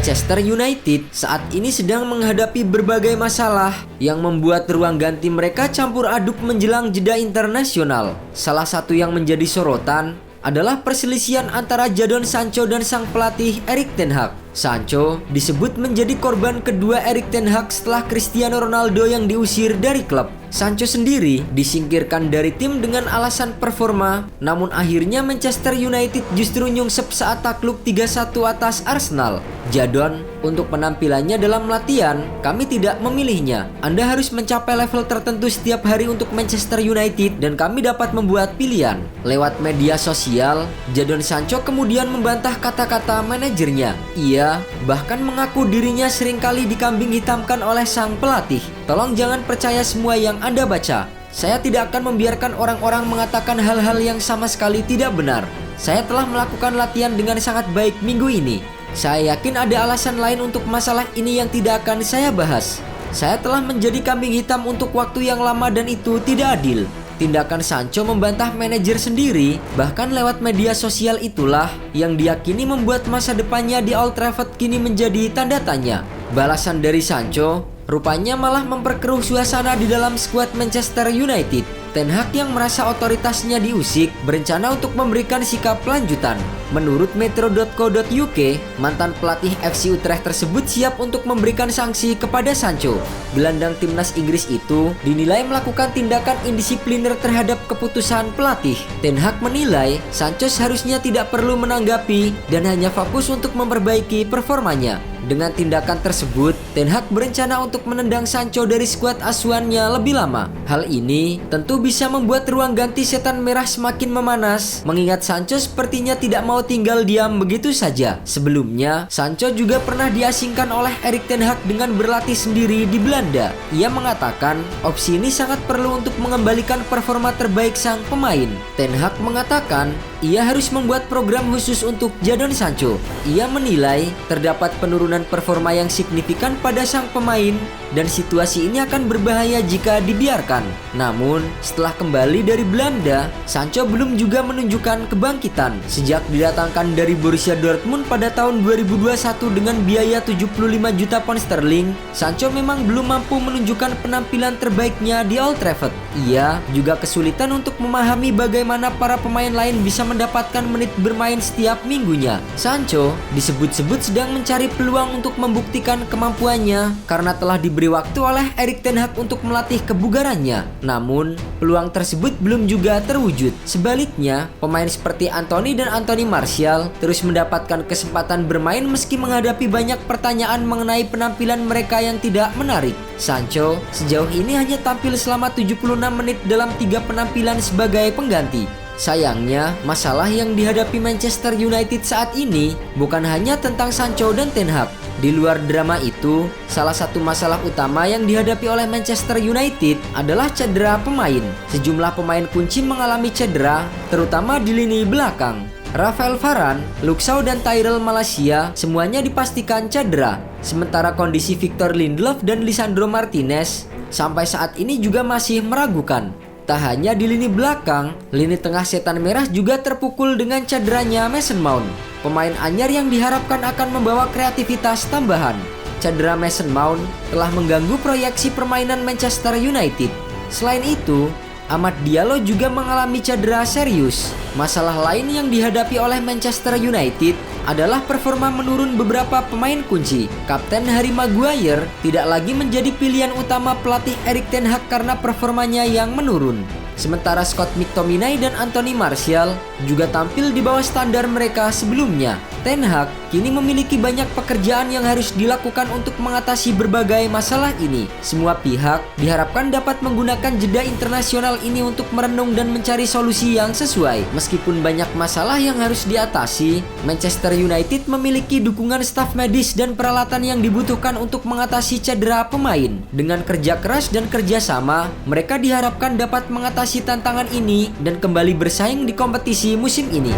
Manchester United saat ini sedang menghadapi berbagai masalah yang membuat ruang ganti mereka campur aduk menjelang jeda internasional. Salah satu yang menjadi sorotan adalah perselisihan antara Jadon Sancho dan sang pelatih Erik ten Hag. Sancho disebut menjadi korban kedua Erik ten Hag setelah Cristiano Ronaldo yang diusir dari klub. Sancho sendiri disingkirkan dari tim dengan alasan performa, namun akhirnya Manchester United justru nyungsep saat takluk 3-1 atas Arsenal. Jadon, untuk penampilannya dalam latihan, kami tidak memilihnya. Anda harus mencapai level tertentu setiap hari untuk Manchester United dan kami dapat membuat pilihan. Lewat media sosial, Jadon Sancho kemudian membantah kata-kata manajernya. Ia bahkan mengaku dirinya seringkali dikambing hitamkan oleh sang pelatih. Tolong jangan percaya semua yang Anda baca. Saya tidak akan membiarkan orang-orang mengatakan hal-hal yang sama sekali tidak benar. Saya telah melakukan latihan dengan sangat baik minggu ini. Saya yakin ada alasan lain untuk masalah ini yang tidak akan saya bahas. Saya telah menjadi kambing hitam untuk waktu yang lama dan itu tidak adil. Tindakan Sancho membantah manajer sendiri, bahkan lewat media sosial itulah yang diyakini membuat masa depannya di Old Trafford kini menjadi tanda tanya. Balasan dari Sancho rupanya malah memperkeruh suasana di dalam skuad Manchester United. Ten Hag yang merasa otoritasnya diusik berencana untuk memberikan sikap lanjutan. Menurut metro.co.uk, mantan pelatih FC Utrecht tersebut siap untuk memberikan sanksi kepada Sancho. Gelandang timnas Inggris itu dinilai melakukan tindakan indisipliner terhadap keputusan pelatih. Ten Hag menilai Sancho seharusnya tidak perlu menanggapi dan hanya fokus untuk memperbaiki performanya. Dengan tindakan tersebut, Ten Hag berencana untuk menendang Sancho dari skuad asuhannya lebih lama. Hal ini tentu bisa membuat ruang ganti setan merah semakin memanas, mengingat Sancho sepertinya tidak mau tinggal diam begitu saja. Sebelumnya, Sancho juga pernah diasingkan oleh Erik ten Hag dengan berlatih sendiri di Belanda. Ia mengatakan opsi ini sangat perlu untuk mengembalikan performa terbaik sang pemain. Ten Hag mengatakan ia harus membuat program khusus untuk Jadon Sancho. Ia menilai terdapat penurunan performa yang signifikan pada sang pemain dan situasi ini akan berbahaya jika dibiarkan. Namun, setelah kembali dari Belanda, Sancho belum juga menunjukkan kebangkitan. Sejak didatangkan dari Borussia Dortmund pada tahun 2021 dengan biaya 75 juta pound sterling, Sancho memang belum mampu menunjukkan penampilan terbaiknya di Old Trafford. Ia juga kesulitan untuk memahami bagaimana para pemain lain bisa mendapatkan menit bermain setiap minggunya. Sancho disebut-sebut sedang mencari peluang untuk membuktikan kemampuannya karena telah diberi waktu oleh Erik ten Hag untuk melatih kebugarannya. Namun, peluang tersebut belum juga terwujud. Sebaliknya, pemain seperti Antony dan Anthony Martial terus mendapatkan kesempatan bermain meski menghadapi banyak pertanyaan mengenai penampilan mereka yang tidak menarik. Sancho sejauh ini hanya tampil selama 76 menit dalam 3 penampilan sebagai pengganti. Sayangnya, masalah yang dihadapi Manchester United saat ini bukan hanya tentang Sancho dan Ten Hag. Di luar drama itu, salah satu masalah utama yang dihadapi oleh Manchester United adalah cedera pemain. Sejumlah pemain kunci mengalami cedera, terutama di lini belakang. Rafael Varane, Luke Shaw dan Tyrell Malacia semuanya dipastikan cedera. Sementara kondisi Victor Lindelof dan Lisandro Martinez sampai saat ini juga masih meragukan. Tak hanya di lini belakang, lini tengah setan merah juga terpukul dengan cederanya Mason Mount. Pemain anyar yang diharapkan akan membawa kreativitas tambahan. Cedera Mason Mount telah mengganggu proyeksi permainan Manchester United. Selain itu, Amad Diallo juga mengalami cedera serius. Masalah lain yang dihadapi oleh Manchester United adalah performa menurun beberapa pemain kunci. Kapten Harry Maguire tidak lagi menjadi pilihan utama pelatih Erik ten Hag karena performanya yang menurun. Sementara Scott McTominay dan Anthony Martial juga tampil di bawah standar mereka sebelumnya. Ten Hag kini memiliki banyak pekerjaan yang harus dilakukan untuk mengatasi berbagai masalah ini. Semua pihak diharapkan dapat menggunakan jeda internasional ini untuk merenung dan mencari solusi yang sesuai. Meskipun banyak masalah yang harus diatasi, Manchester United memiliki dukungan staf medis dan peralatan yang dibutuhkan untuk mengatasi cedera pemain. Dengan kerja keras dan kerjasama, mereka diharapkan dapat mengatasi tantangan ini dan kembali bersaing di kompetisi musim ini.